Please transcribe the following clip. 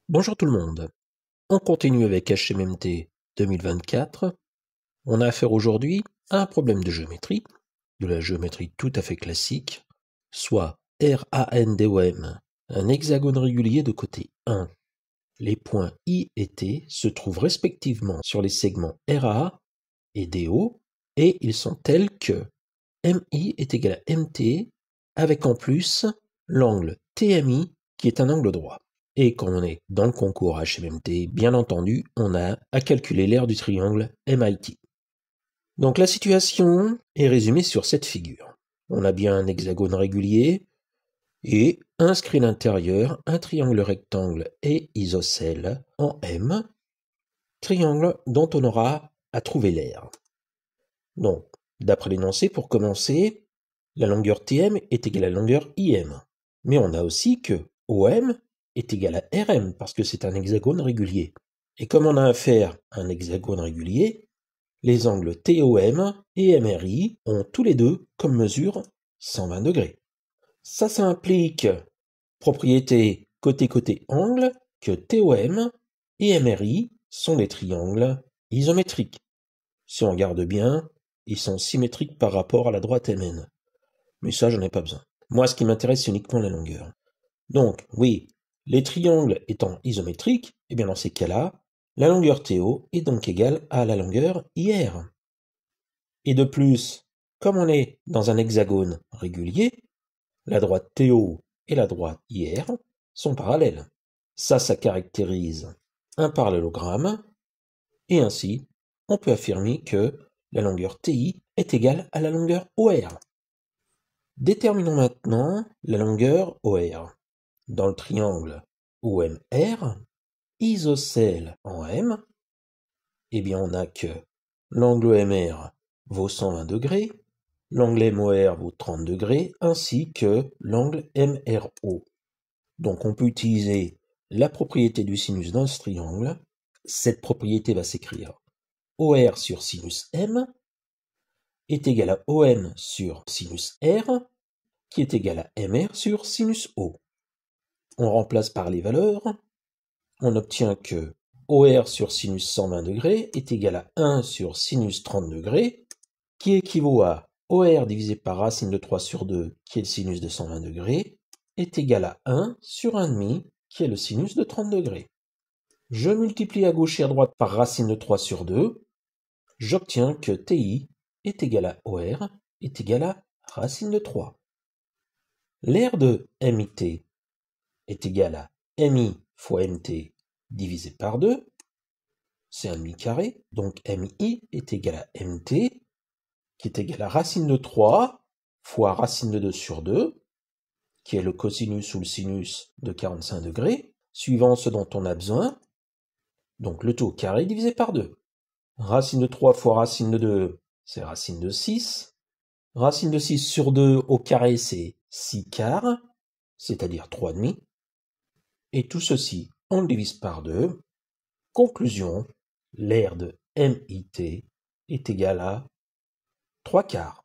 Bonjour tout le monde. On continue avec HMMT 2024. On a affaire aujourd'hui à un problème de géométrie, de la géométrie tout à fait classique, soit RANDOM, un hexagone régulier de côté 1. Les points I et T se trouvent respectivement sur les segments RA et DO, et ils sont tels que MI est égal à MT, avec en plus l'angle TMI qui est un angle droit. Et quand on est dans le concours HMMT, bien entendu, on a à calculer l'aire du triangle MIT. Donc la situation est résumée sur cette figure. On a bien un hexagone régulier et inscrit à l'intérieur un triangle rectangle et isocèle en M, triangle dont on aura à trouver l'aire. Donc, d'après l'énoncé, pour commencer, la longueur TM est égale à la longueur IM. Mais on a aussi que OM est égal à RM parce que c'est un hexagone régulier. Et comme on a affaire à un hexagone régulier, les angles TOM et MRI ont tous les deux comme mesure 120 degrés. Ça implique, propriété côté-côté angle, que TOM et MRI sont des triangles isométriques. Si on regarde bien, ils sont symétriques par rapport à la droite MN. Mais ça, j'en ai pas besoin. Moi, ce qui m'intéresse, c'est uniquement la longueur. Donc, oui, les triangles étant isométriques, eh bien dans ces cas-là, la longueur TO est donc égale à la longueur IR. Et de plus, comme on est dans un hexagone régulier, la droite TO et la droite IR sont parallèles. Ça caractérise un parallélogramme, et ainsi, on peut affirmer que la longueur TI est égale à la longueur OR. Déterminons maintenant la longueur OR. Dans le triangle OMR, isocèle en M, eh bien on a que l'angle OMR vaut 120 degrés, l'angle MOR vaut 30 degrés, ainsi que l'angle MRO. Donc on peut utiliser la propriété du sinus dans ce triangle. Cette propriété va s'écrire OR sur sinus M est égal à OM sur sinus R, qui est égal à MR sur sinus O. On remplace par les valeurs, on obtient que OR sur sinus 120 degrés est égal à 1 sur sinus 30 degrés, qui équivaut à OR divisé par racine de 3 sur 2, qui est le sinus de 120 degrés, est égal à 1 sur 1,5, qui est le sinus de 30 degrés. Je multiplie à gauche et à droite par racine de 3 sur 2, j'obtiens que TI est égal à OR est égal à racine de 3. L'aire de MIT est égal à MI fois MT divisé par 2, c'est 1,5 carré, donc MI est égal à MT, qui est égal à racine de 3 fois racine de 2 sur 2, qui est le cosinus ou le sinus de 45 degrés, suivant ce dont on a besoin, donc le tout au carré divisé par 2. Racine de 3 fois racine de 2, c'est racine de 6. Racine de 6 sur 2 au carré, c'est 6 quarts, c'est-à-dire 3,5. Et tout ceci, on le divise par 2. Conclusion, l'aire de MIT est égale à 3 quarts.